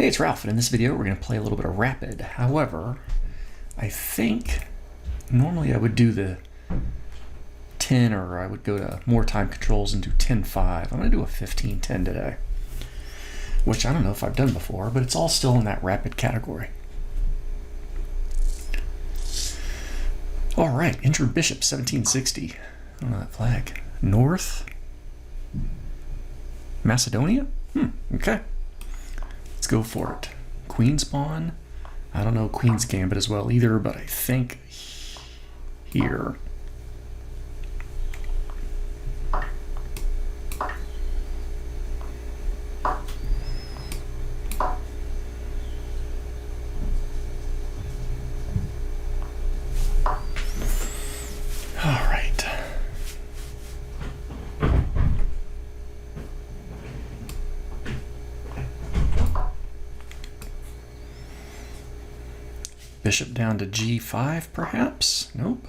Hey, it's Ralph, and in this video we're going to play a little bit of Rapid. However, I think normally I would do the 10, or I would go to more time controls and do 10-5. I'm going to do a 15-10 today, which I don't know if I've done before, but it's all still in that Rapid category. All right, InjuredBishop 1760. I don't know that flag. North Macedonia? Okay. Let's go for it. Queen's Pawn. I don't know Queen's Gambit as well either, but I think here. All right. Bishop down to G5, perhaps? Nope.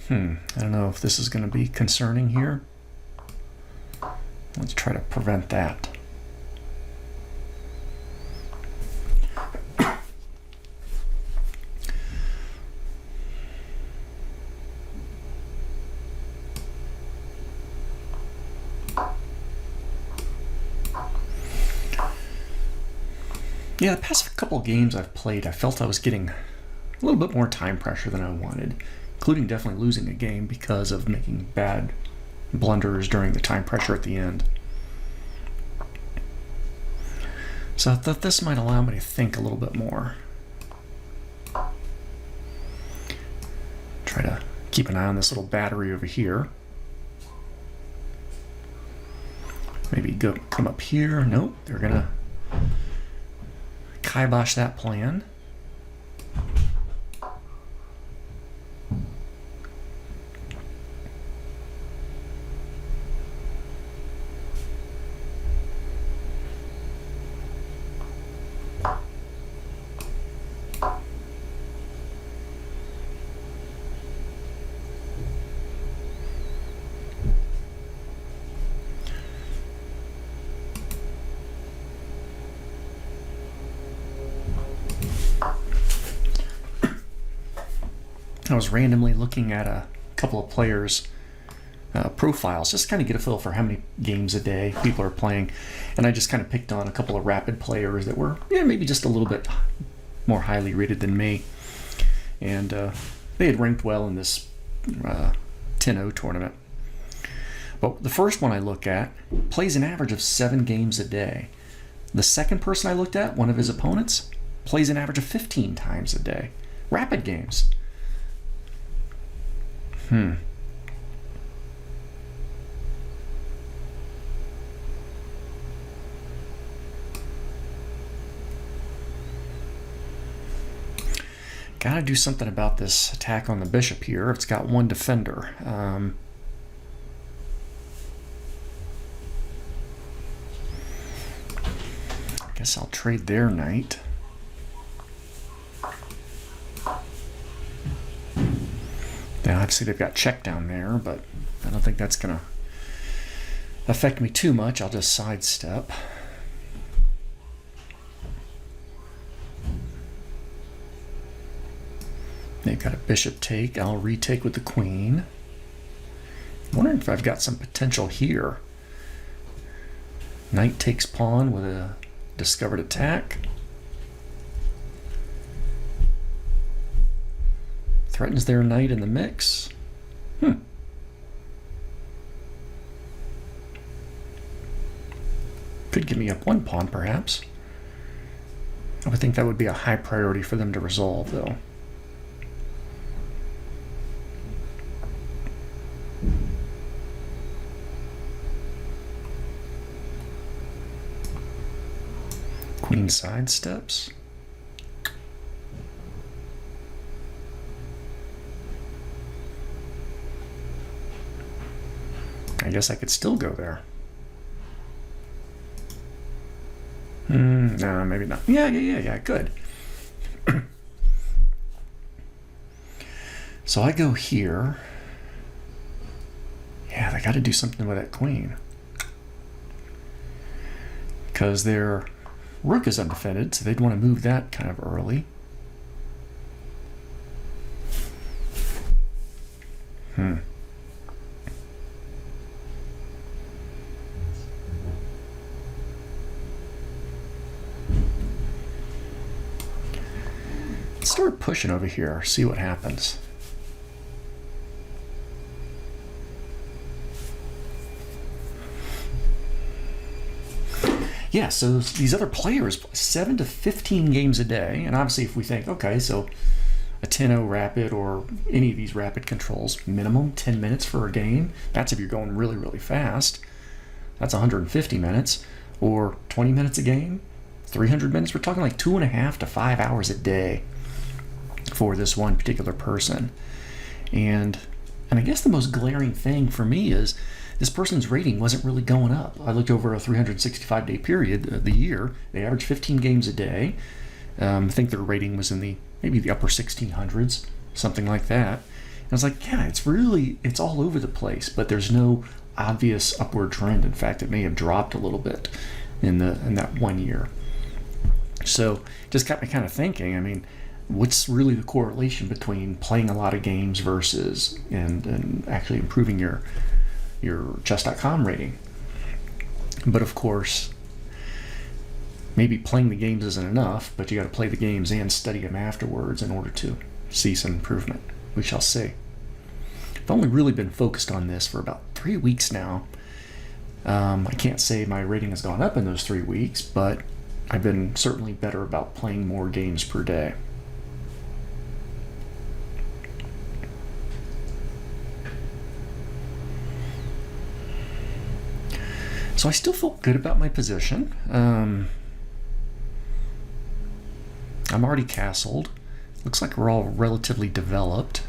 I don't know if this is going to be concerning here. Let's try to prevent that. Yeah, the past couple games I've played, I felt I was getting a little bit more time pressure than I wanted, including definitely losing a game because of making bad blunders during the time pressure at the end. So I thought this might allow me to think a little bit more. Try to keep an eye on this little battery over here. Maybe come up here. Nope, they're gonna kibosh that plan. I was randomly looking at a couple of players' profiles, just kind of get a feel for how many games a day people are playing, and I just kind of picked on a couple of Rapid players that were, maybe just a little bit more highly rated than me, and they had ranked well in this 10-0 tournament. But the first one I look at plays an average of 7 games a day. The second person I looked at, one of his opponents, plays an average of 15 times a day. Rapid games. Gotta do something about this attack on the bishop here. It's got one defender. I guess I'll trade their knight. Now, obviously they've got check down there, but I don't think that's going to affect me too much. I'll just sidestep. They've got a bishop take. I'll retake with the queen. I'm wondering if I've got some potential here. Knight takes pawn with a discovered attack. Threatens their knight in the mix. Could give me up one pawn, perhaps. I would think that would be a high priority for them to resolve, though. Queen sidesteps. I guess I could still go there. No, maybe not. Yeah, good. So I go here. Yeah, they got to do something with that queen. because their rook is undefended, so they'd want to move that kind of early. Let's start pushing over here, see what happens. Yeah, so these other players play 7 to 15 games a day, and obviously if we think, okay, so a 10-0 rapid or any of these rapid controls, minimum 10 minutes for a game, that's if you're going really, really fast. That's 150 minutes, or 20 minutes a game, 300 minutes. We're talking like 2.5 to 5 hours a day for this one particular person. And I guess the most glaring thing for me is this person's rating wasn't really going up. I looked over a 365-day period, the year. They averaged 15 games a day. I think their rating was in maybe the upper 1600s, something like that. And I was like, yeah, it's all over the place, but there's no obvious upward trend. In fact, it may have dropped a little bit in that 1 year. So just got me kind of thinking, I mean, what's really the correlation between playing a lot of games versus and actually improving your chess.com rating? But of course, maybe playing the games isn't enough, but you got to play the games and study them afterwards in order to see some improvement. We shall see. I've only really been focused on this for about 3 weeks now. I can't say my rating has gone up in those 3 weeks, but I've been certainly better about playing more games per day. So I still feel good about my position. I'm already castled. Looks like we're all relatively developed.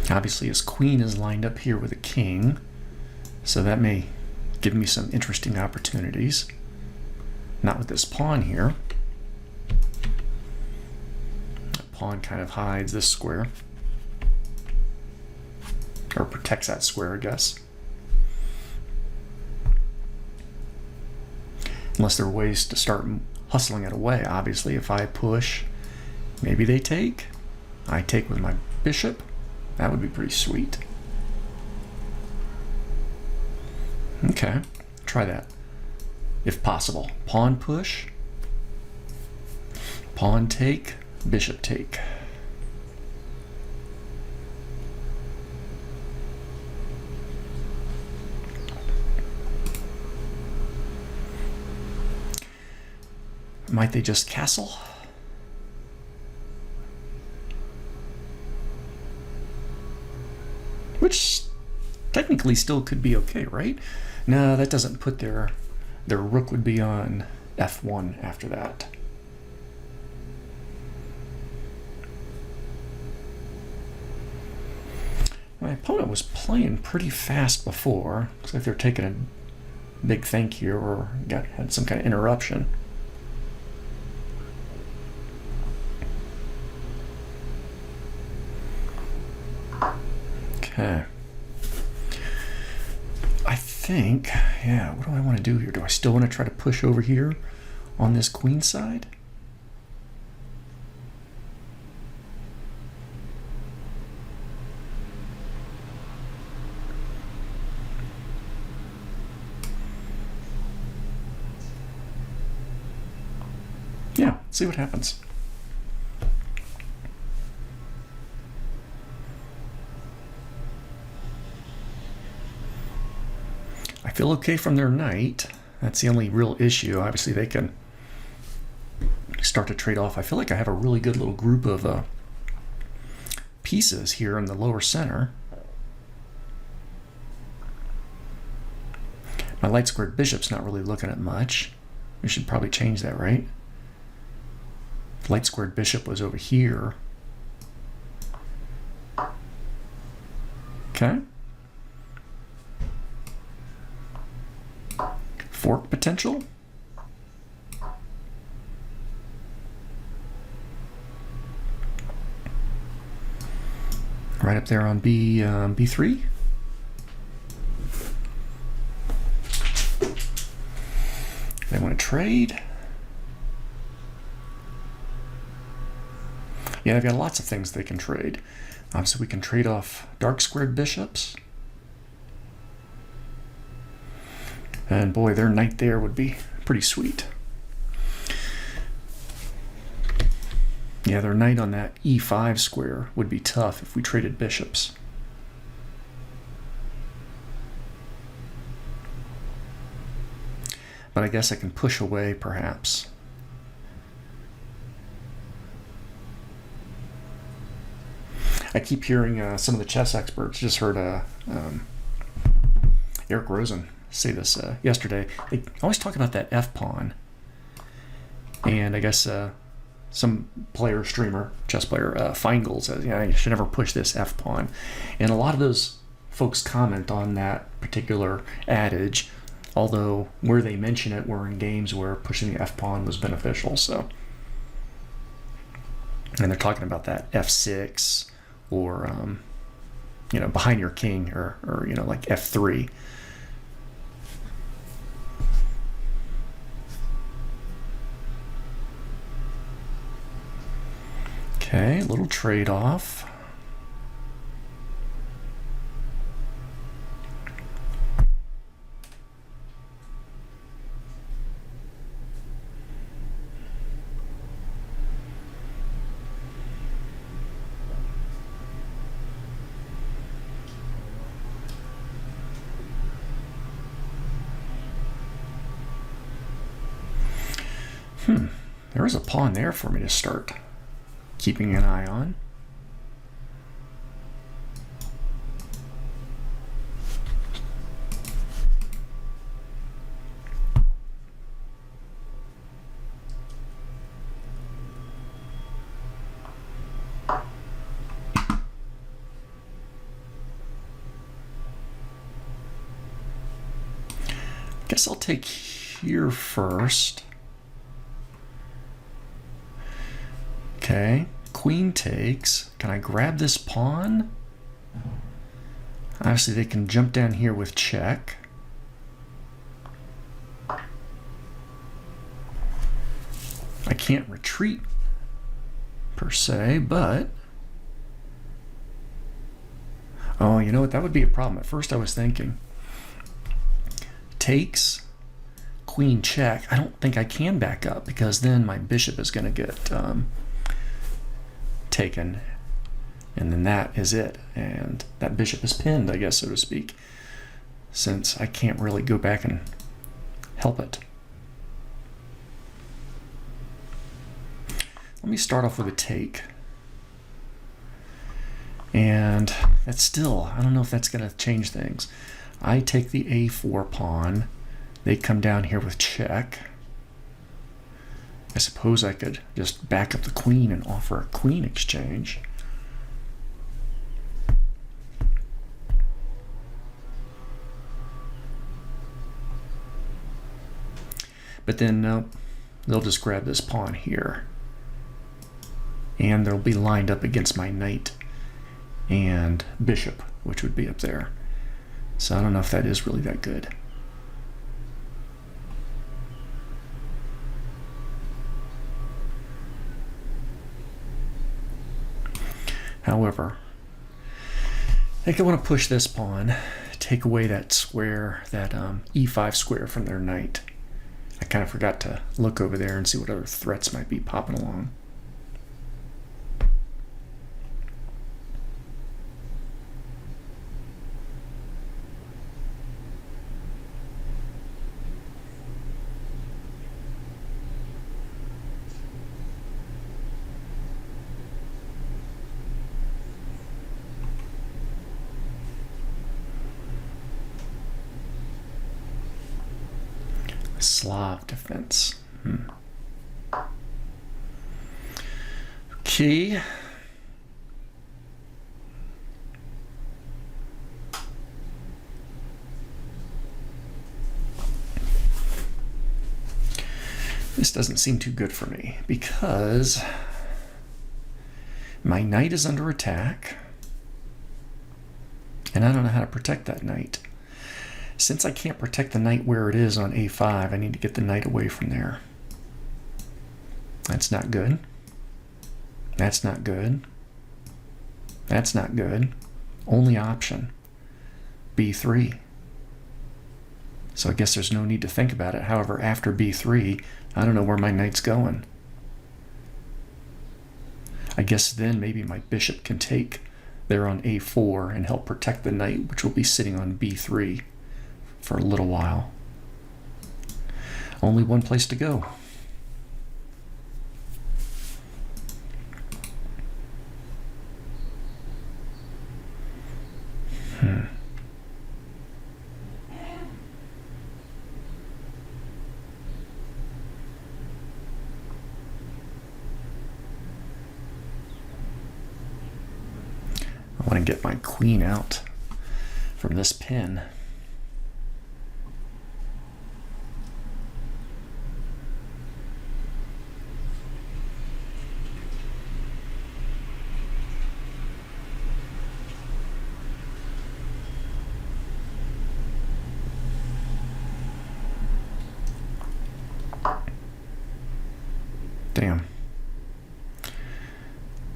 Obviously his queen is lined up here with a king, so that may give me some interesting opportunities. Not with this pawn here. That pawn kind of hides this square, or protects that square, I guess. Unless there are ways to start hustling it away. Obviously, if I push, maybe they take. I take with my bishop. That would be pretty sweet. Okay, try that. If possible. Pawn push, pawn take, bishop take. Might they just castle? Which technically still could be okay, right? No, that doesn't put their rook would be on f1 after that. My opponent was playing pretty fast before. Looks like they're taking a big think here, or had some kind of interruption. Okay. I think, yeah, what do I want to do here? Do I still want to try to push over here on this queen side? Yeah, see what happens. I feel okay from their knight. That's the only real issue. Obviously, they can start to trade off. I feel like I have a really good little group of pieces here in the lower center. My light squared bishop's not really looking at much. We should probably change that, right? Light squared bishop was over here. Okay. Fork potential. Right up there on B3. They want to trade. Yeah, they've got lots of things they can trade. So we can trade off dark squared bishops. And boy, their knight there would be pretty sweet. Yeah, their knight on that E5 square would be tough if we traded bishops. But I guess I can push away, perhaps. I keep hearing some of the chess experts, just heard Eric Rosen say this yesterday. They always talk about that F-pawn. And I guess some player, streamer, chess player, Feingold says, yeah, you should never push this F-pawn. And a lot of those folks comment on that particular adage, although where they mention it were in games where pushing the F-pawn was beneficial. So, and they're talking about that F6 or, behind your king or like F3. Okay, a little trade-off. There is a pawn there for me to start keeping an eye on. Guess I'll take here first. Okay, queen takes. Can I grab this pawn? Obviously, they can jump down here with check. I can't retreat, per se, but... Oh, you know what? That would be a problem. At first, I was thinking... Takes, queen check. I don't think I can back up, because then my bishop is going to get... taken, and then that is it, and that bishop is pinned, I guess, so to speak, since I can't really go back and help it. Let me start off with a take, and that's still, I don't know if that's going to change things. I take the A4 pawn, they come down here with check. I suppose I could just back up the queen and offer a queen exchange. But then they'll just grab this pawn here. And they'll be lined up against my knight and bishop, which would be up there. So I don't know if that is really that good. However, I think I want to push this pawn, take away that square, that E5 square from their knight. I kind of forgot to look over there and see what other threats might be popping along. Slav defense. Okay. This doesn't seem too good for me because my knight is under attack and I don't know how to protect that knight. Since I can't protect the knight where it is on a5, I need to get the knight away from there. That's not good. That's not good. That's not good. Only option, b3. So I guess there's no need to think about it. However, after b3, I don't know where my knight's going. I guess then maybe my bishop can take there on a4 and help protect the knight, which will be sitting on b3 for a little while. Only one place to go. I want to get my queen out from this pin. Damn.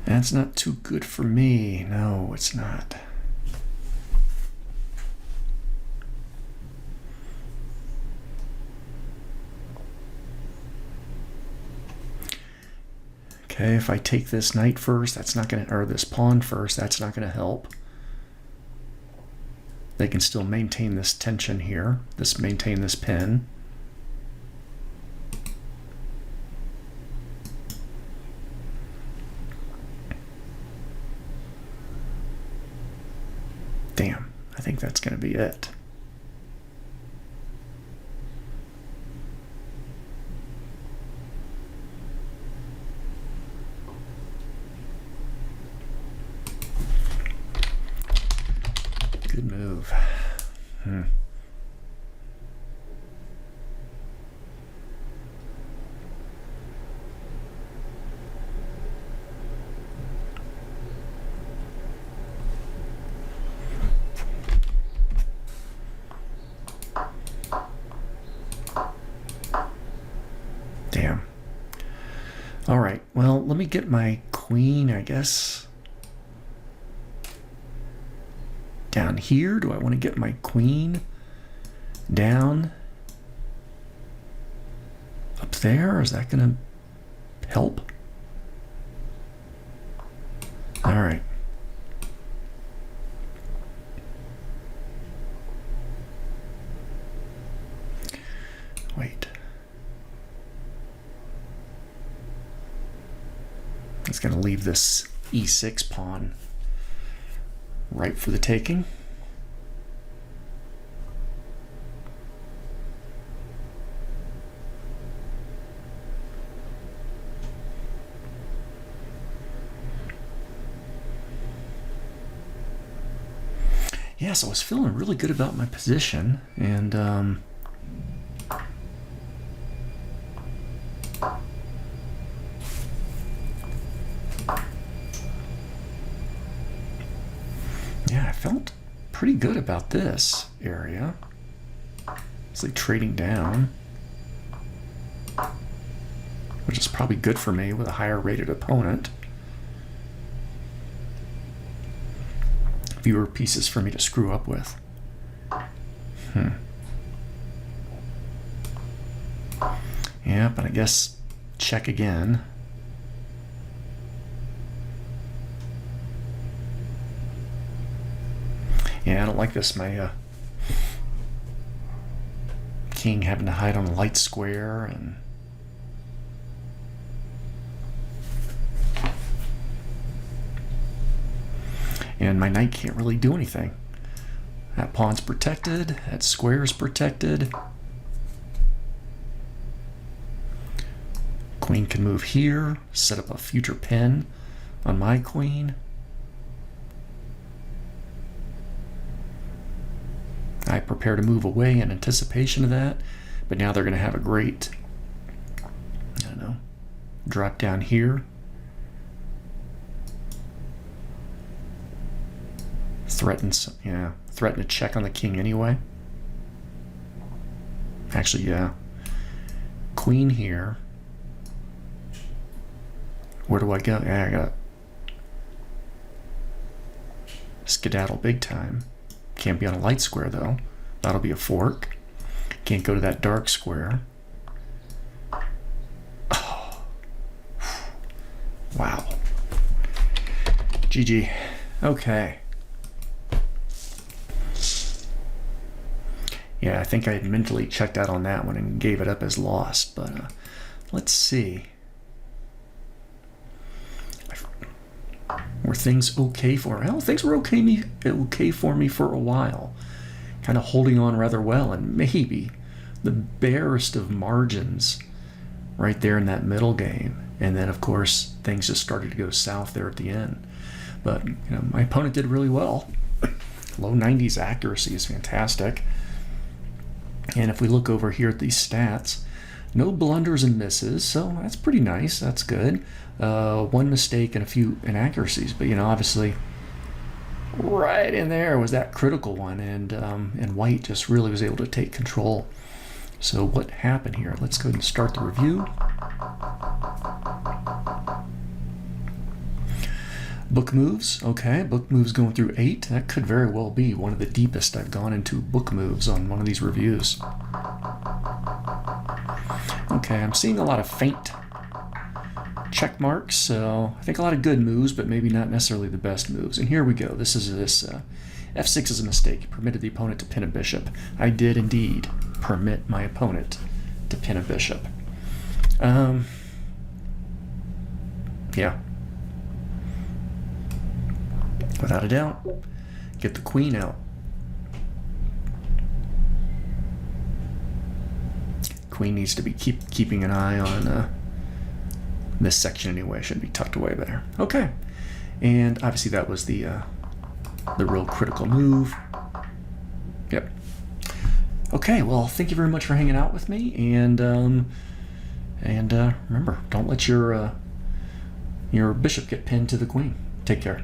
That's not too good for me. No, it's not. Okay, if I take this knight first, that's not going to, or this pawn first, that's not going to help. They can still maintain this tension here, maintain this pin. Damn, I think that's going to be it. Good move. Damn. All right, well, let me get my queen, I guess, down here. Do I want to get my queen down up there? Is that going to help? All right. Wait. It's going to leave this e6 pawn ripe for the taking. Yeah, so I was feeling really good about my position, and yeah, I felt pretty good about this area. It's like trading down, which is probably good for me with a higher rated opponent. Fewer pieces for me to screw up with. Yeah, but I guess check again. Yeah, I don't like this. My king having to hide on a light square, and my knight can't really do anything. That pawn's protected, that square's protected. Queen can move here, set up a future pin on my queen. I prepare to move away in anticipation of that, but now they're going to have a great drop down here. Threaten a check on the king anyway. Actually, yeah. Queen here. Where do I go? Yeah, I got skedaddle big time. Can't be on a light square though. That'll be a fork. Can't go to that dark square. Oh. Wow. GG. Okay. Yeah, I think I had mentally checked out on that one and gave it up as lost, but let's see. Were things okay for me? Well, things were okay for me for a while. Kind of holding on rather well, and maybe the barest of margins right there in that middle game. And then, of course, things just started to go south there at the end. But, my opponent did really well. Low 90s accuracy is fantastic. And if we look over here at these stats, no blunders and misses, so that's pretty nice. That's good. One mistake and a few inaccuracies, but obviously, right in there was that critical one, and White just really was able to take control. So what happened here? Let's go ahead and start the review. Book moves, okay, book moves going through 8. That could very well be one of the deepest I've gone into book moves on one of these reviews. Okay, I'm seeing a lot of faint check marks, so I think a lot of good moves, but maybe not necessarily the best moves. And here we go. This F6 is a mistake. Permitted the opponent to pin a bishop. I did indeed permit my opponent to pin a bishop. Yeah. Without a doubt. Get the queen out. Queen needs to be keeping an eye on this section anyway. Should be tucked away there. Okay. And obviously that was the real critical move. Yep. Okay, well, thank you very much for hanging out with me, and remember, don't let your bishop get pinned to the queen. Take care.